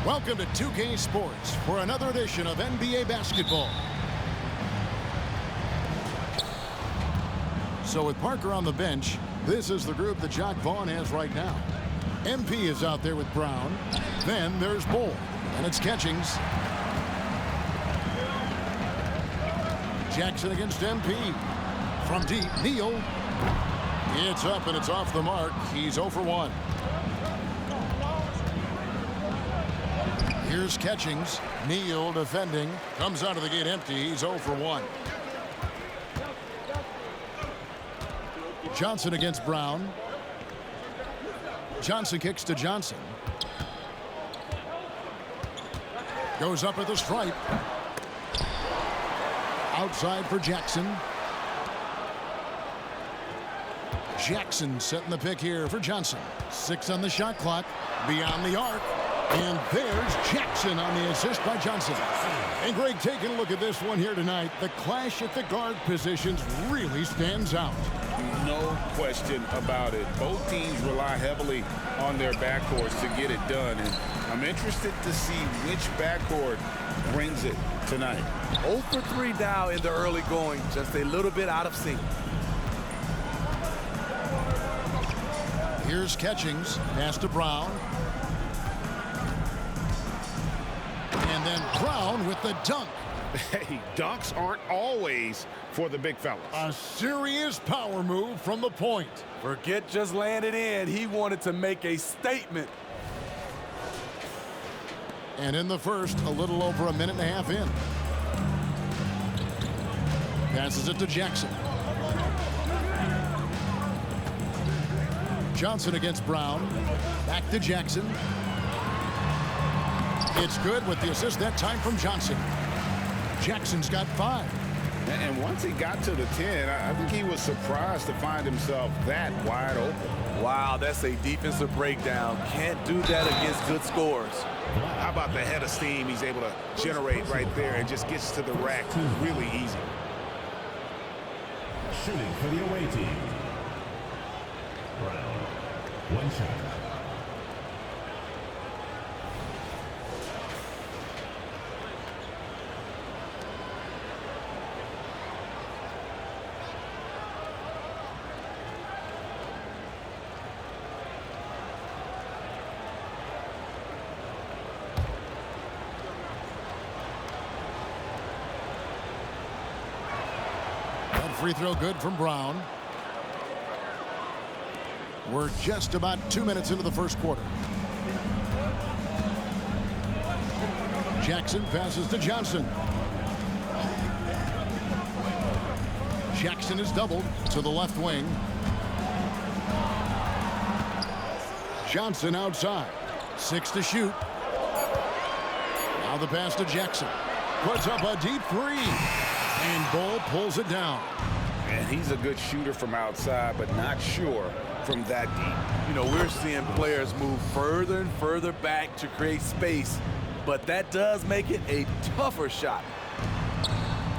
Welcome to 2K Sports for another edition of NBA basketball. So with Parker on the bench, this is the group that Jacque Vaughn has right now. MP is out there with Brown. Then there's Bol, and it's Catchings. Jackson against MP. From deep, Neal. It's up and it's off the mark. He's 0 for 1. Here's Catchings. Neal defending. Comes out of the gate empty. He's 0 for 1. Johnson against Brown. Johnson kicks to Johnson. Goes up at the stripe. Outside for Jackson. Jackson setting the pick here for Johnson. 6 on the shot clock. Beyond the arc. And there's Jackson on the assist by Johnson. And Greg, taking a look at this one here tonight, the clash at the guard positions really stands out. No question about it. Both teams rely heavily on their backcourts to get it done. And I'm interested to see which backcourt brings it tonight. 0 for 3 now in the early going. Just a little bit out of sync. Here's Catchings. Pass to Brown. And then Brown with the dunk. Hey, dunks aren't always for the big fellas. A serious power move from the point. Forget just laying it in. He wanted to make a statement. And in the first, a little over a minute and a half in. Passes it to Jackson. Johnson against Brown. Back to Jackson. It's good with the assist that time from Johnson. Jackson's got 5. And once he got to the 10, I think he was surprised to find himself that wide open. Wow, that's a defensive breakdown. Can't do that against good scores. How about the head of steam he's able to generate right there and just gets to the rack really easy. Shooting for the away team. Brown, 1 shot. Free throw good from Brown. We're just about 2 minutes into the first quarter. Jackson passes to Johnson. Jackson is doubled to the left wing. Johnson outside. 6 to shoot. Now the pass to Jackson. Puts up a deep 3. And Bol pulls it down. And he's a good shooter from outside, but not sure from that deep. You know, we're seeing players move further and further back to create space, but that does make it a tougher shot.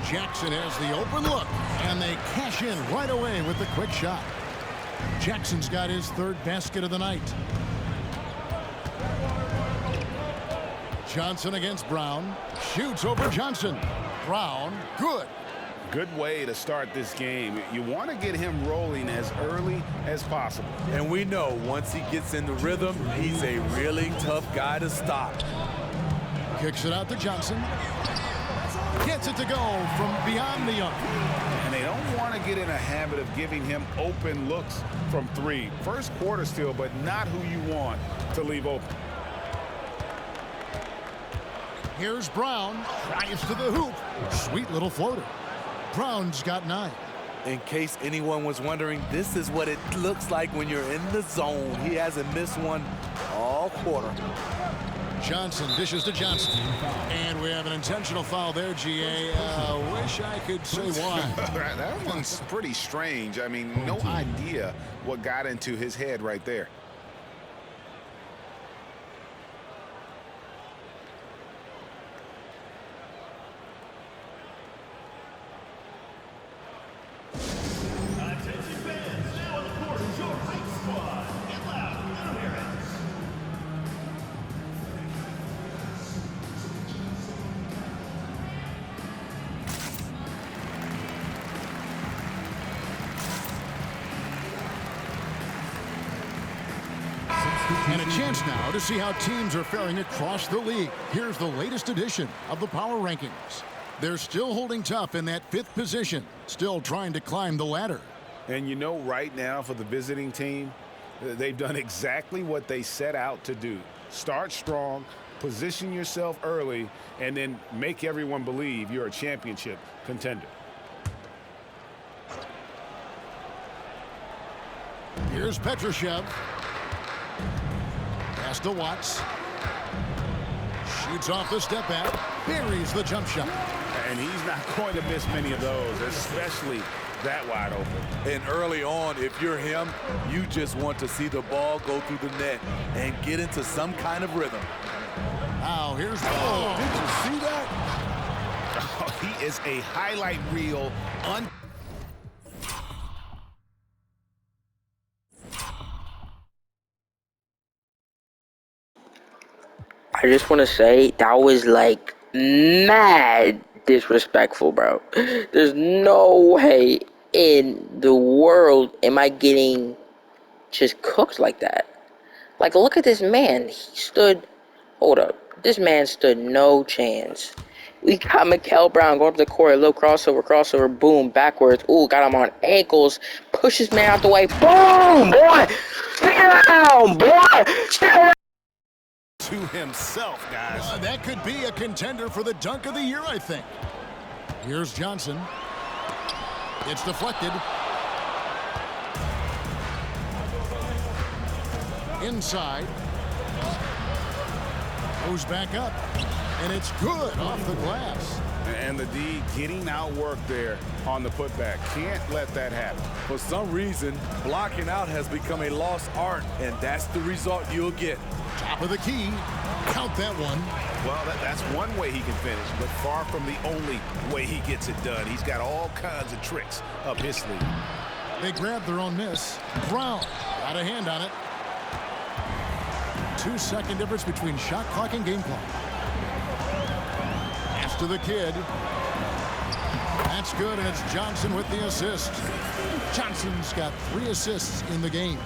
Jackson has the open look, and they cash in right away with the quick shot. Jackson's got his 3rd basket of the night. Johnson against Brown. Shoots over Johnson. Brown, good. Good way to start this game. You want to get him rolling as early as possible. And we know once he gets in the rhythm, he's a really tough guy to stop. Kicks it out to Johnson. Gets it to go from beyond the arc. And they don't want to get in a habit of giving him open looks from 3. First quarter still, but not who you want to leave open. Here's Brown. Drives to the hoop. Sweet little floater. Brown's got 9. In case anyone was wondering, this is what it looks like when you're in the zone. He hasn't missed one all quarter. Johnson dishes to Johnson. And we have an intentional foul there, GA. Wish I could say why. That one's pretty strange. I mean, no idea what got into his head right there. And a chance now to see how teams are faring across the league. Here's the latest edition of the Power Rankings. They're still holding tough in that 5th position, still trying to climb the ladder. And you know, right now for the visiting team, they've done exactly what they set out to do. Start strong, position yourself early, and then make everyone believe you're a championship contender. Here's Petrushev. Pass to Watts. Shoots off the step back. Buries the jump shot. And he's not going to miss many of those, especially that wide open. And early on, if you're him, you just want to see the ball go through the net and get into some kind of rhythm. Now here's Did you see that? Oh, he is a highlight reel. I just want to say that was like mad disrespectful, bro. There's no way in the world am I getting just cooked like that. Like, look at this man. He stood, hold up. This man stood no chance. We got Mikael Brown going up the court, a little crossover, boom, backwards. Ooh, got him on ankles. Pushes man out the way. Boom, boy. Stick around, boy. Stick around. To himself, guys. That could be a contender for the dunk of the year, I think. Here's Johnson. It's deflected. Inside. Goes back up. And it's good off the glass. And the D getting outworked there on the putback. Can't let that happen. For some reason, blocking out has become a lost art, and that's the result you'll get. Top of the key. Count that one. Well, that's one way he can finish, but far from the only way he gets it done. He's got all kinds of tricks up his sleeve. They grabbed their own miss. Brown got a hand on it. 2-second difference between shot clock and game clock. Pass to the kid. That's good, and it's Johnson with the assist. Johnson's got 3 assists in the game.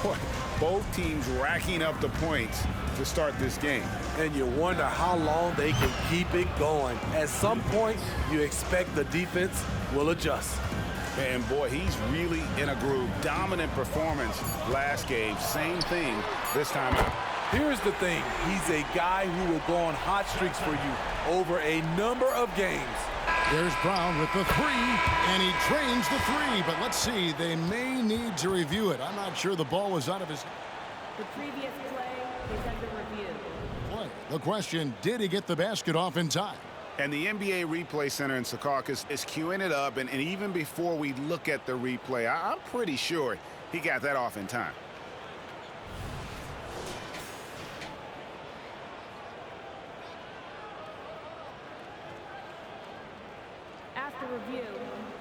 Boy, both teams racking up the points to start this game. And you wonder how long they can keep it going. At some point, you expect the defense will adjust. And boy, he's really in a groove. Dominant performance last game. Same thing this time out. Here's the thing. He's a guy who will go on hot streaks for you over a number of games. There's Brown with the 3, and he trains the 3. But let's see, they may need to review it. I'm not sure the ball was out of his... The previous play is under review. Boy, the question, did he get the basket off in time? And the NBA Replay Center in Secaucus is queuing it up. And even before we look at the replay, I'm pretty sure he got that off in time. After review,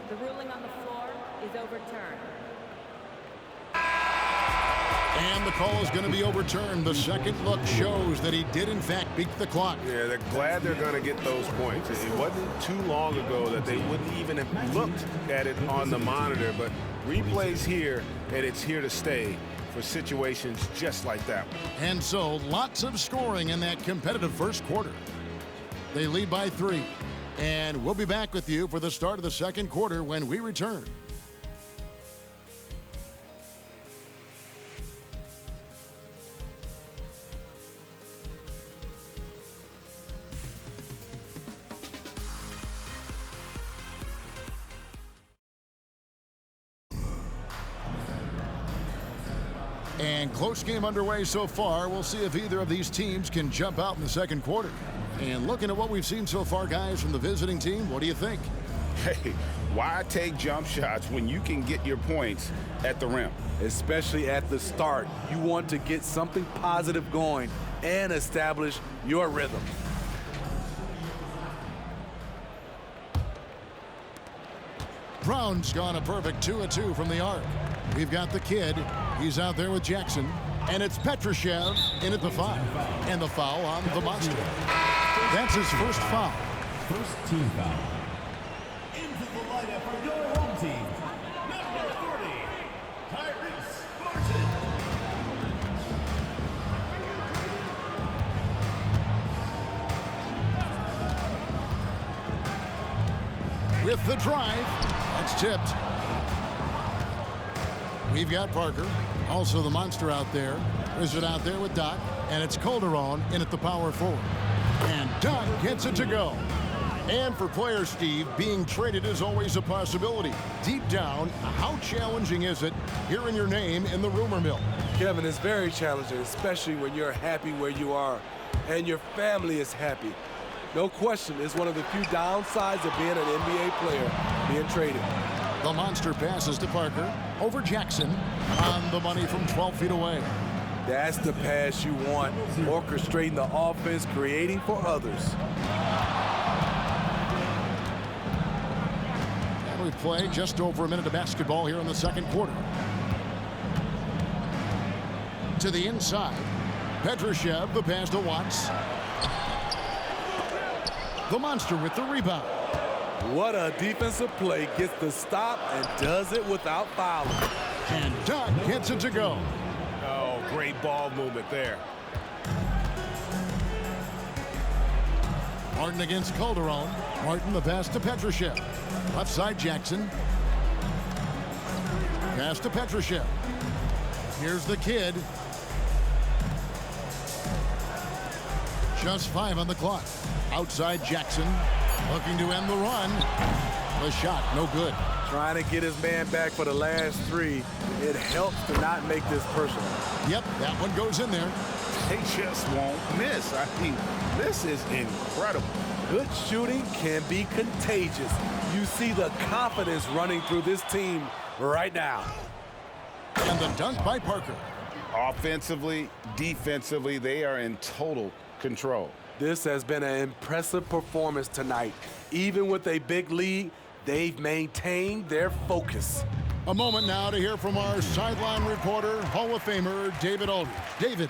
the ruling on the floor is overturned. And the call is going to be overturned. The second look shows that he did, in fact, beat the clock. Yeah, they're glad they're going to get those points. It wasn't too long ago that they wouldn't even have looked at it on the monitor, but replay's here, and it's here to stay for situations just like that one. And so, lots of scoring in that competitive first quarter. They lead by 3. And we'll be back with you for the start of the second quarter when we return. And close game underway so far. We'll see if either of these teams can jump out in the second quarter. And looking at what we've seen so far, guys, from the visiting team, what do you think? Hey, why take jump shots when you can get your points at the rim? Especially at the start. You want to get something positive going and establish your rhythm. Brown's gone a perfect 2 of 2 from the arc. We've got the kid. He's out there with Jackson. And it's Petrushev in at the 5. And the foul on the monster. That's his first foul. First team foul. Into the lineup for your home team, number 30, Tyrese Martin. with the drive. That's tipped. We've got Parker, also the monster out there. Is it out there with Doc? And it's Calderon in at the power forward. And Doc gets it to go. And for players, Steve, being traded is always a possibility. Deep down, how challenging is it hearing your name in the rumor mill? Kevin, it's very challenging, especially when you're happy where you are and your family is happy. No question, it's one of the few downsides of being an NBA player, being traded. The monster passes to Parker over Jackson on the money from 12 feet away. That's the pass you want, orchestrating the offense, creating for others. And we've played just over a minute of basketball here in the second quarter. To the inside, Petrushev, the pass to Watts. The monster with the rebound. What a defensive play, gets the stop and does it without fouling. And Doc gets it to go. Oh, great ball movement there. Martin against Calderon. Martin the pass to Petrushev. Left side Jackson. Pass to Petrushev. Here's the kid. Just 5 on the clock. Outside Jackson. Looking to end the run. The shot, no good. Trying to get his man back for the last 3. It helps to not make this personal. Yep, that one goes in there. They just won't miss. I mean, this is incredible. Good shooting can be contagious. You see the confidence running through this team right now. And the dunk by Parker. Offensively, defensively, they are in total control. This has been an impressive performance tonight. Even with a big lead, they've maintained their focus. A moment now to hear from our sideline reporter, Hall of Famer David Aldridge. David.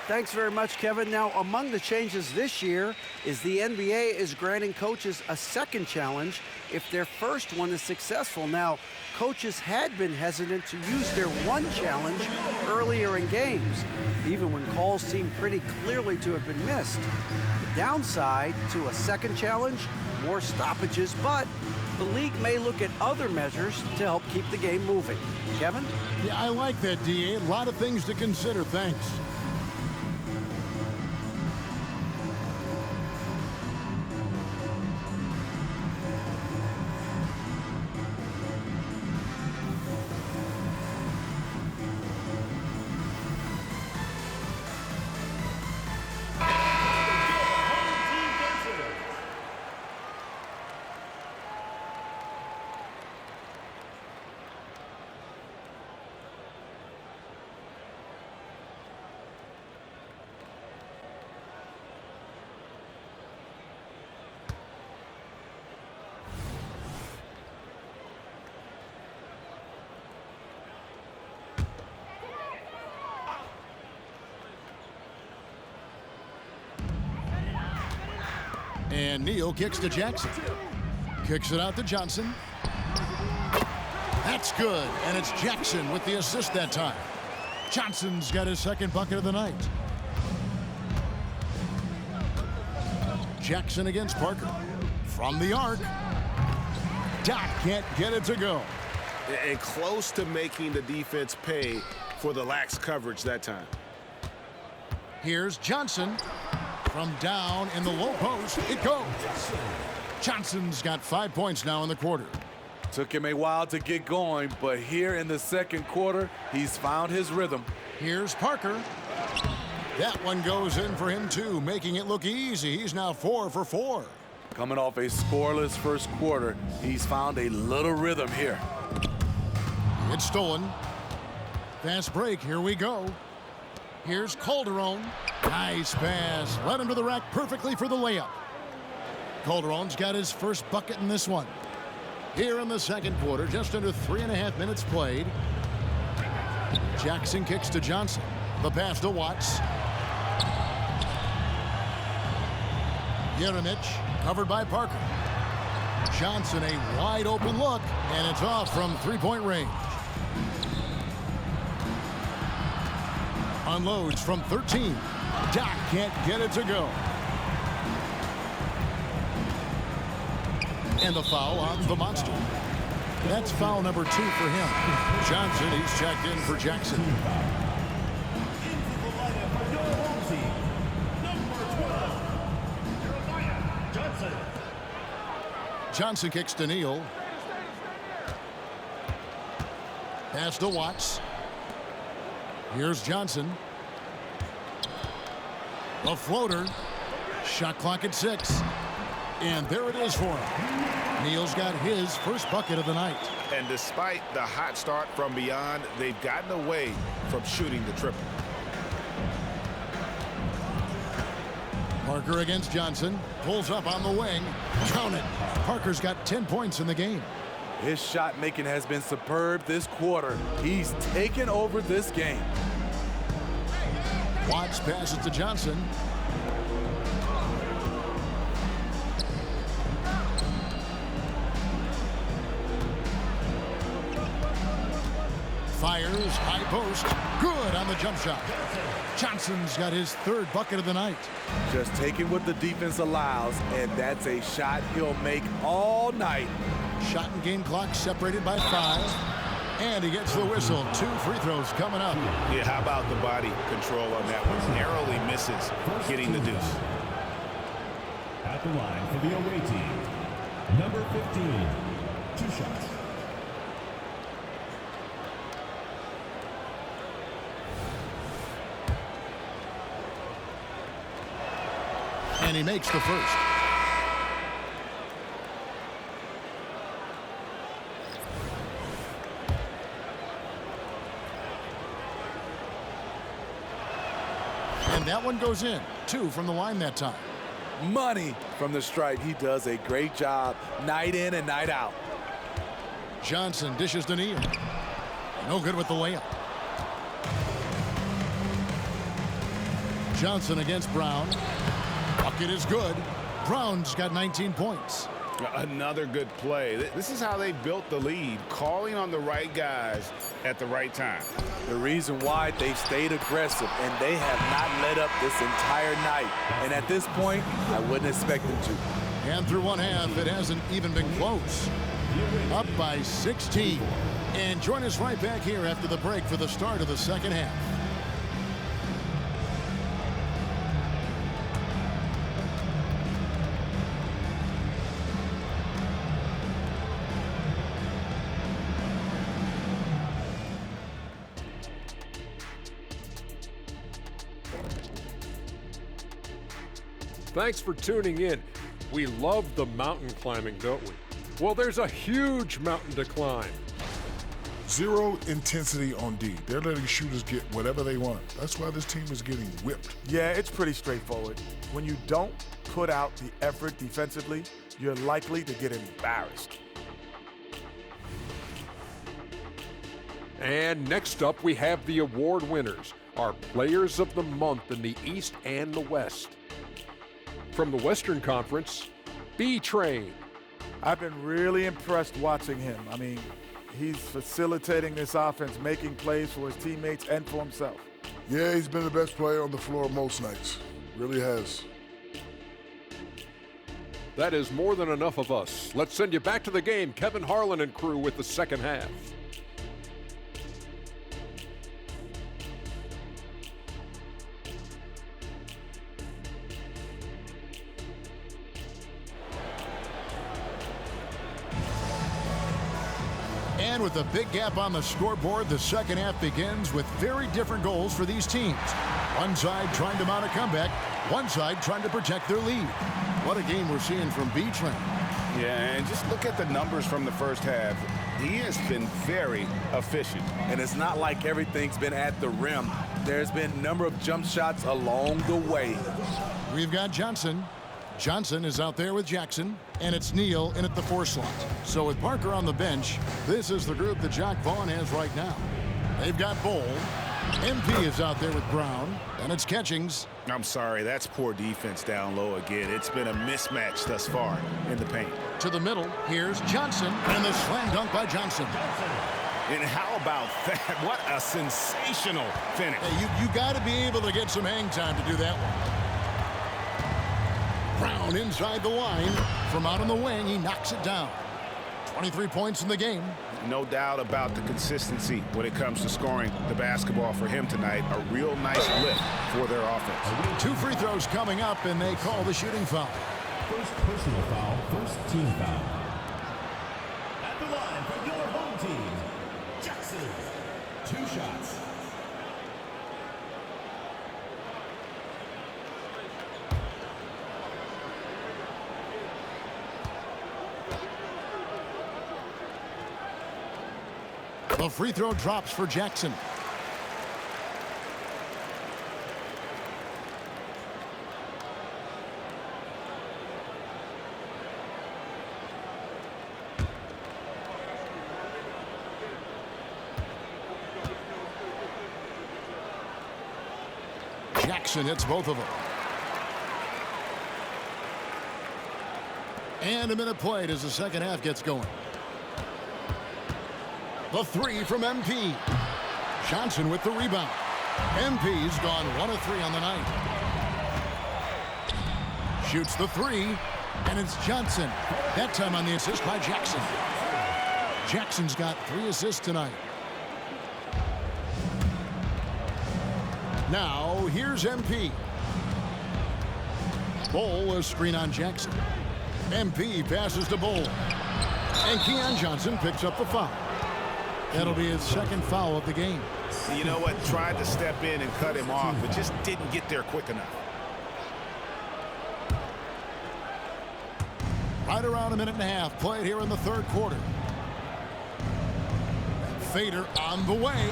Thanks very much, Kevin. Now, among the changes this year is the NBA is granting coaches a second challenge if their first one is successful. Now, coaches had been hesitant to use their one challenge earlier in games, even when calls seemed pretty clearly to have been missed. The downside to a second challenge, more stoppages, but the league may look at other measures to help keep the game moving. Kevin? Yeah, I like that, D.A. A lot of things to consider. Thanks. And Neal kicks to Jackson. Kicks it out to Johnson. That's good. And it's Jackson with the assist that time. Johnson's got his second bucket of the night. Jackson against Parker. From the arc. Doc can't get it to go. And close to making the defense pay for the lax coverage that time. Here's Johnson. From down in the low post, it goes. Johnson's got 5 points now in the quarter. Took him a while to get going, but here in the second quarter, he's found his rhythm. Here's Parker. That one goes in for him too, making it look easy. He's now 4 for 4. Coming off a scoreless first quarter, he's found a little rhythm here. It's stolen. Fast break, here we go. Here's Calderon. Nice pass. Led him to the rack perfectly for the layup. Calderon's got his first bucket in this one. Here in the second quarter, just under 3.5 minutes played. Jackson kicks to Johnson. The pass to Watts. Jeremic covered by Parker. Johnson a wide open look, and it's off from 3-point range. Unloads from 13. Doc can't get it to go. And the foul on the monster. That's foul number 2 for him. Johnson, he's checked in for Jackson. Into the lineup for your home team, number 12, Jeremiah Johnson. Johnson kicks to Neal. Pass to Watts. Here's Johnson. A floater. Shot clock at 6. And there it is for him. Neal's got his first bucket of the night. And despite the hot start from beyond, they've gotten away from shooting the triple. Parker against Johnson. Pulls up on the wing. Count it. Parker's got 10 points in the game. His shot making has been superb this quarter. He's taken over this game. Watts passes to Johnson. Fires, high post, good on the jump shot. Johnson's got his 3rd bucket of the night. Just taking what the defense allows, and that's a shot he'll make all night. Shot and game clock separated by 5. And he gets the whistle. 2 free throws coming up. Yeah, how about the body control on that one? Narrowly misses getting the deuce. At the line for the away team, number 15, 2 shots. And he makes the first. And that one goes in. 2 from the line that time. Money from the stripe. He does a great job night in and night out. Johnson dishes to Neal. No good with the layup. Johnson against Brown. Bucket is good. Brown's got 19 points. Another good play. This is how they built the lead, calling on the right guys at the right time. The reason why they've stayed aggressive, and they have not let up this entire night. And at this point, I wouldn't expect them to. And through one half, it hasn't even been close. Up by 16. And join us right back here after the break for the start of the second half. Thanks for tuning in. We love the mountain climbing, don't we? Well, there's a huge mountain to climb. Zero intensity on D. They're letting shooters get whatever they want. That's why this team is getting whipped. Yeah, it's pretty straightforward. When you don't put out the effort defensively, you're likely to get embarrassed. And next up, we have the award winners, our players of the month in the East and the West. From the Western Conference, B-Train. I've been really impressed watching him. I mean, he's facilitating this offense, making plays for his teammates and for himself. Yeah, he's been the best player on the floor most nights. Really has. That is more than enough of us. Let's send you back to the game, Kevin Harlan and crew with the second half. And with a big gap on the scoreboard, the second half begins with very different goals for these teams. One side trying to mount a comeback, one side trying to protect their lead. What a game we're seeing from B-Train. Yeah, and just look at the numbers from the first half. He has been very efficient. And it's not like everything's been at the rim. There's been a number of jump shots along the way. We've got Johnson. Johnson is out there with Jackson, and it's Neal in at the 4 slot. So with Parker on the bench, this is the group that Jacque Vaughn has right now. They've got Bol. MP is out there with Brown, and it's Catchings. I'm sorry, that's poor defense down low again. It's been a mismatch thus far in the paint. To the middle, here's Johnson, and the slam dunk by Johnson. And how about that? What a sensational finish. Hey, you got to be able to get some hang time to do that one. Brown inside the line. From out on the wing, he knocks it down. 23 points in the game. No doubt about the consistency when it comes to scoring the basketball for him tonight. A real nice lift for their offense. 2 free throws coming up, and they call the shooting foul. First personal foul, first team foul. At the line for your home team, Jackson. 2 shots. The free throw drops for Jackson. Jackson hits both of them. And a minute played as the second half gets going. The 3 from MP. Johnson with the rebound. MP's gone 1 of 3 on the night. Shoots the 3, and it's Johnson. That time on the assist by Jackson. Jackson's got 3 assists tonight. Now, here's MP. Bol, a screen on Jackson. MP passes to Bol. And Keon Johnson picks up the foul. That'll be his second foul of the game. You know what? Tried to step in and cut him off, but just didn't get there quick enough. Right around a minute and a half played here in the third quarter. Fader on the way.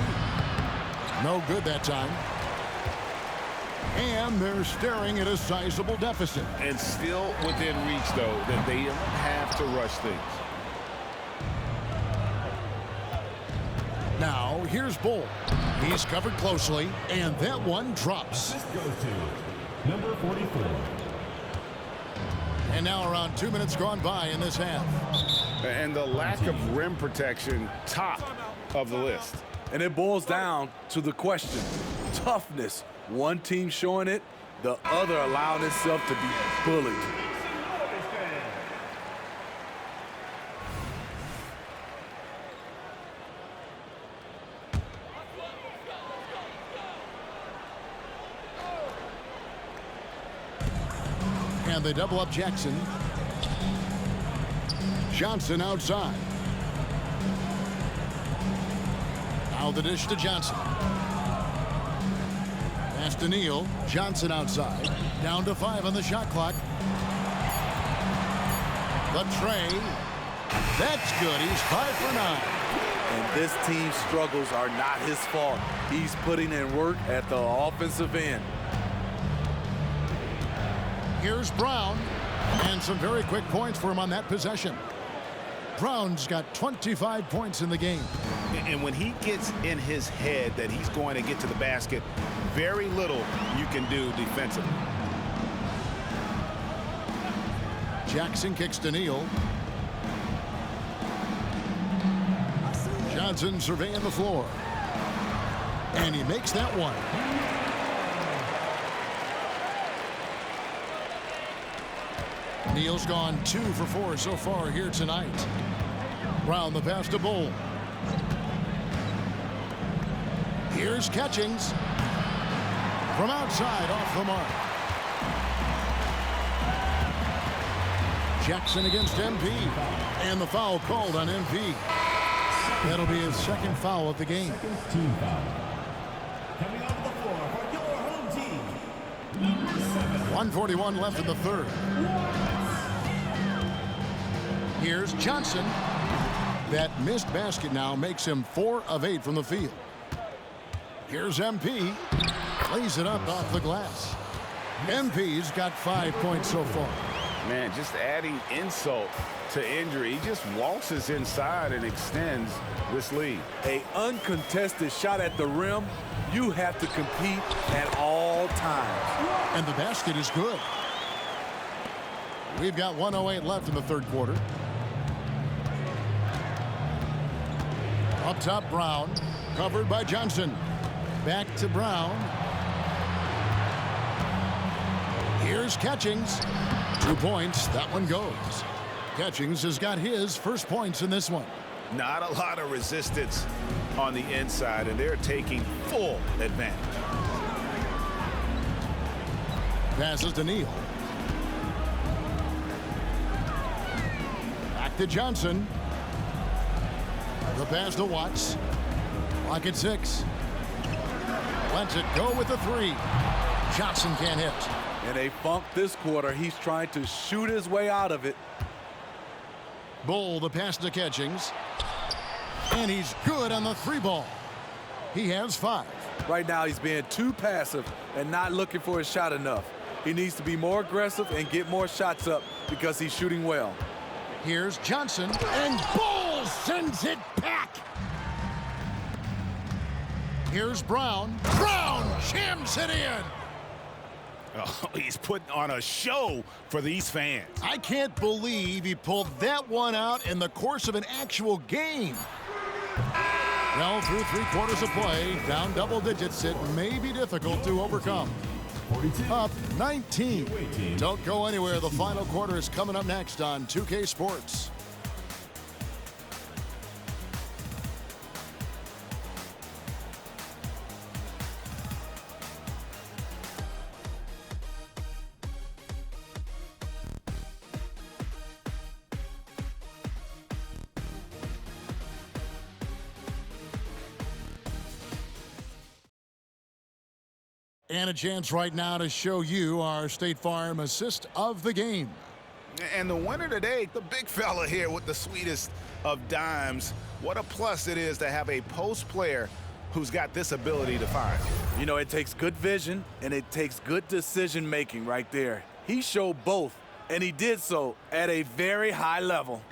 No good that time. And they're staring at a sizable deficit. And still within reach, though, that they don't have to rush things. Now, here's Bol. He's covered closely, and that one drops. This goes to number 44. And now around 2 minutes gone by in this half. And the lack of rim protection, top of the list. And it boils down to the question, toughness. One team showing it, the other allowing itself to be bullied. And they double up Jackson. Johnson outside. Now the dish to Johnson. Pass to Neal. Johnson outside. Down to 5 on the shot clock. The tray. That's good. He's 5 for 9. And this team's struggles are not his fault. He's putting in work at the offensive end. Here's Brown. And some very quick points for him on that possession. Brown's got 25 points in the game. And when he gets in his head that he's going to get to the basket, very little you can do defensively. Jackson kicks to Neal. Johnson surveying the floor. And he makes that one. Neal's gone 2 for 4 so far here tonight. Brown the pass to Bol. Here's Catchings. From outside off the mark. Jackson against MP. And the foul called on MP. That'll be his second foul of the game. Team foul. Coming onto the floor for your home team, number 7. 1:41 left in the third. Here's Johnson. That missed basket now makes him 4 of 8 from the field. Here's MP. Lays it up off the glass. MP's got 5 points so far. Man, just adding insult to injury. He just waltzes inside and extends this lead. An uncontested shot at the rim, you have to compete at all times. And the basket is good. We've got 1:08 left in the third quarter. Up top, Brown. Covered by Johnson. Back to Brown. Here's Catchings. 2 points. That one goes. Catchings has got his first points in this one. Not a lot of resistance on the inside, and they're taking full advantage. Passes to Neal. Back to Johnson. The pass to Watts. Clock at 6. Lets it go with the 3. Johnson can't hit. In a funk this quarter, he's trying to shoot his way out of it. Bull, the pass to Catchings. And he's good on the 3-ball. He has 5. Right now, he's being too passive and not looking for his shot enough. He needs to be more aggressive and get more shots up because he's shooting well. Here's Johnson, and Bull sends it back. Here's Brown. Brown jams it in. Oh, he's putting on a show for these fans. I can't believe he pulled that one out in the course of an actual game. Well, through 3 quarters of play, down double digits, it may be difficult to overcome. Up 19. Don't go anywhere. The final quarter is coming up next on 2K Sports. And a chance right now to show you our State Farm assist of the game. And the winner today, the big fella here with the sweetest of dimes. What a plus it is to have a post player who's got this ability to find. You know, it takes good vision and it takes good decision making right there. He showed both, and he did so at a very high level.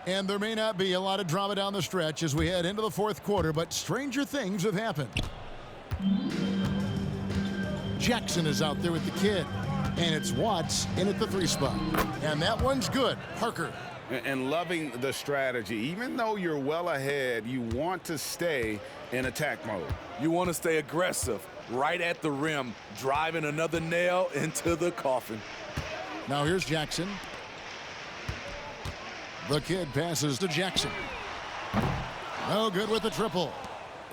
And there may not be a lot of drama down the stretch as we head into the 4th quarter, but stranger things have happened. Jackson is out there with the kid, and it's Watts in at the 3 spot. And that one's good. Parker. And loving the strategy. Even though you're well ahead, you want to stay in attack mode. You want to stay aggressive, right at the rim, driving another nail into the coffin. Now here's Jackson. The kid passes to Jackson. No good with the triple.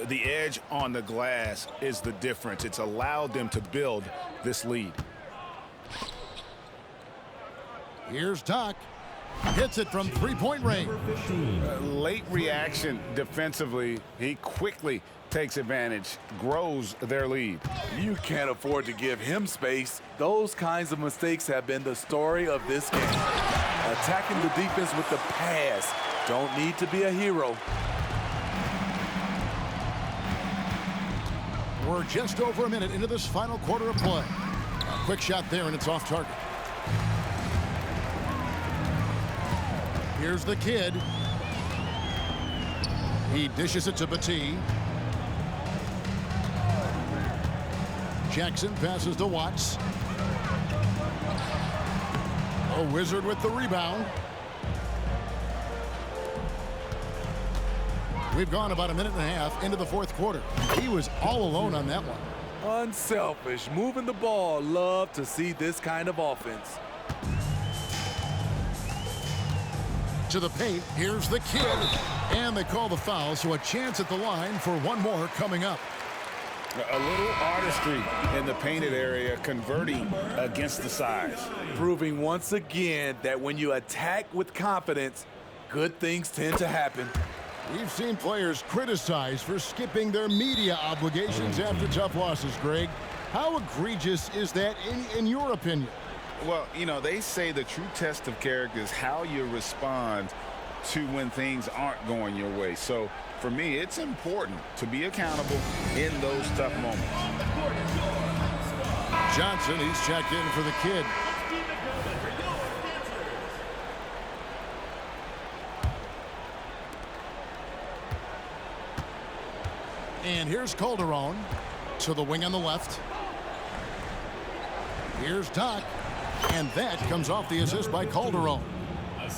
The edge on the glass is the difference. It's allowed them to build this lead. Here's Doc. Hits it from 3-point range. Late reaction defensively. He quickly takes advantage, grows their lead. You can't afford to give him space. Those kinds of mistakes have been the story of this game. Attacking the defense with the pass. Don't need to be a hero. We're just over a minute into this final quarter of play. A quick shot there, and it's off target. Here's the kid. He dishes it to Battie. Jackson passes to Watts. A Wizard with the rebound. We've gone about a minute and a half into the 4th quarter. He was all alone on that one. Unselfish, moving the ball. Love to see this kind of offense. To the paint, here's the kid. And they call the foul, so a chance at the line for one more coming up. A little artistry in the painted area, converting against the size. Proving once again that when you attack with confidence, good things tend to happen. We've seen players criticized for skipping their media obligations after tough losses, Greg. How egregious is that in your opinion? Well, you know, they say the true test of character is how you respond to when things aren't going your way. So, for me, it's important to be accountable in those tough moments. Johnson, he's checked in for the kid. And here's Calderon to the wing on the left. Here's Doc. And that comes off the assist by Calderon.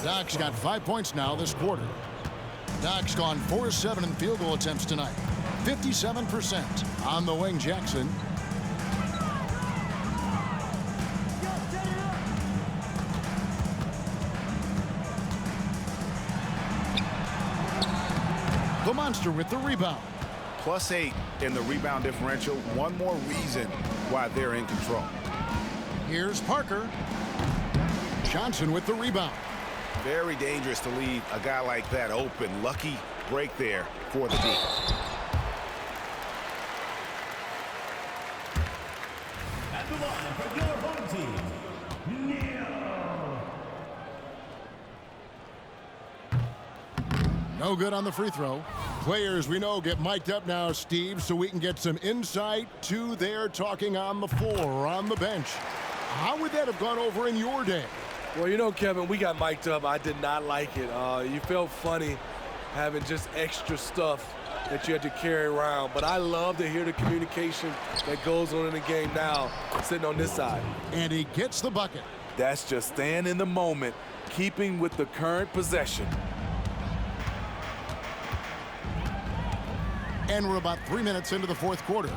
Doc's got 5 points now this quarter. Doc's gone 4-7 in field goal attempts tonight. 57% on the wing, Jackson. Monster with the rebound. +8 in the rebound differential. One more reason why they're in control. Here's Parker. Johnson with the rebound. Very dangerous to leave a guy like that open. Lucky break there for the D. At the line for your home team, No good on the free throw. Players we know get mic'd up now, Steve, so we can get some insight to their talking on the floor or on the bench. How would that have gone over in your day? Well, you know, Kevin, we got mic'd up. I did not like it. You felt funny having just extra stuff that you had to carry around. But I love to hear the communication that goes on in the game now, sitting on this side. And he gets the bucket. That's just staying in the moment, keeping with the current possession. And we're about 3 minutes into the fourth quarter.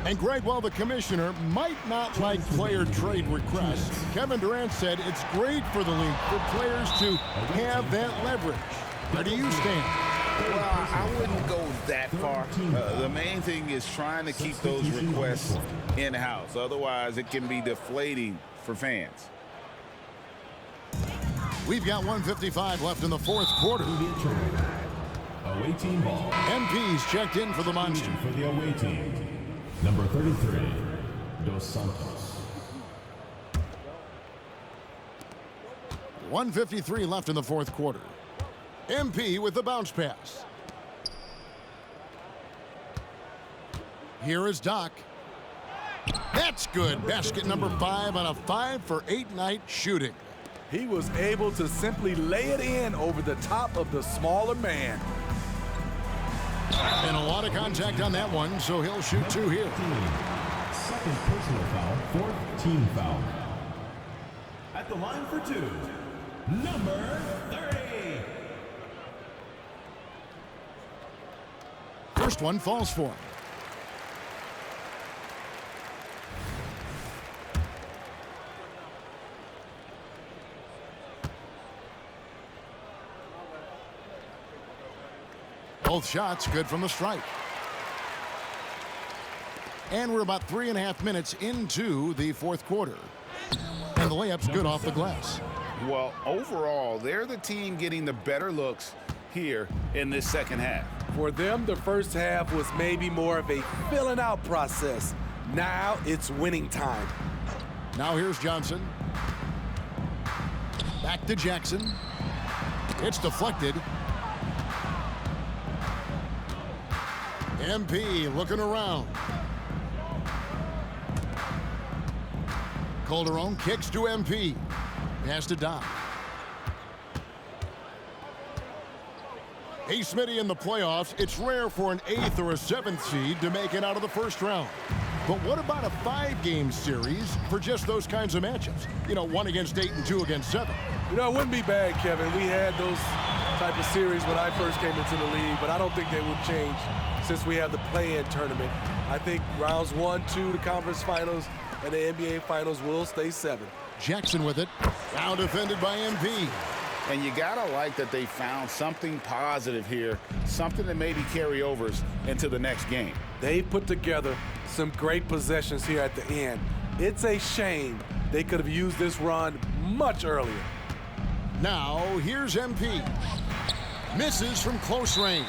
And Greg, while the commissioner might not like player trade requests, Kevin Durant said it's great for the league for players to have that leverage. Where do you stand? Well, I wouldn't go that far. The main thing is trying to keep those requests in-house. Otherwise, it can be deflating for fans. We've got 1:55 left in the fourth quarter. away team ball. MP's checked in for the Monster. For the away team, number 33, Dos Santos. 1:53 left in the fourth quarter. MP with the bounce pass. Here is Doc. That's good. Basket number 5 on a 5-for-8 night shooting. He was able to simply lay it in over the top of the smaller man. And a lot of contact on that one, so he'll shoot 2 here. Second personal foul, 4th team foul. At the line for 2, number 30. First one falls for him. Both shots good from the strike. And we're about 3.5 minutes into the fourth quarter. And the layup's good off the glass. Well, overall, they're the team getting the better looks here in this second half. For them, the first half was maybe more of a filling out process. Now it's winning time. Now here's Johnson. Back to Jackson. It's deflected. MP looking around. Calderon kicks to MP. Pass to Doc. Hey, Smitty, in the playoffs, it's rare for an 8th or a 7th seed to make it out of the first round. But what about a 5-game series for just those kinds of matchups? You know, 1 against 8 and 2 against 7. You know, it wouldn't be bad, Kevin. We had those type of series when I first came into the league, but I don't think they would change since we have the play-in tournament. I think rounds 1, 2, the conference finals, and the NBA finals will stay 7. Jackson with it. Now defended by MP. And you gotta like that they found something positive here, something that maybe carryovers into the next game. They put together some great possessions here at the end. It's a shame they could have used this run much earlier. Now, here's MP. Misses from close range.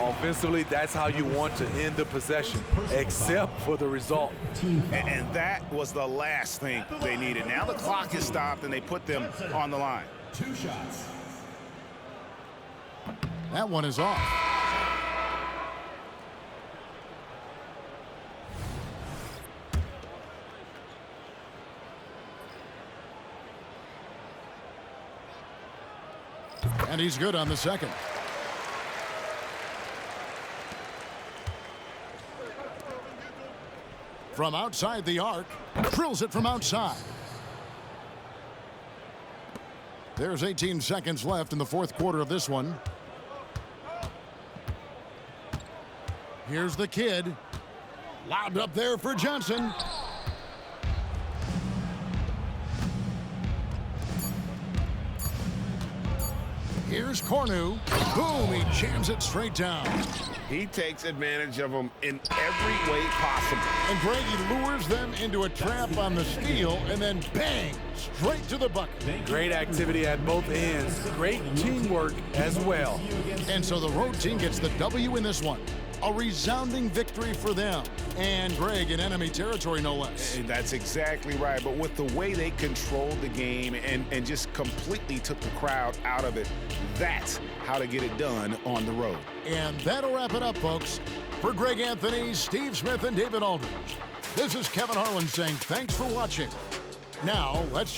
Offensively, that's how you want to end the possession, except for the result. And that was the last thing they needed. Now the clock is stopped, and they put them on the line. 2 shots. That one is off. And he's good on the second. From outside the arc, drills it from outside. There's 18 seconds left in the fourth quarter of this one. Here's the kid. Lobbed up there for Johnson. Here's Cornu. Boom, he jams it straight down. He takes advantage of them in every way possible. And Greg, he lures them into a trap on the steal, and then bang, straight to the bucket. Great activity at both ends. Great teamwork as well. And so the road team gets the W in this one. A resounding victory for them. And Greg in enemy territory, no less. And that's exactly right. But with the way they controlled the game and just completely took the crowd out of it, that's how to get it done on the road. And that'll wrap it up, folks. For Greg Anthony, Steve Smith, and David Aldridge, this is Kevin Harlan saying thanks for watching. Now, let's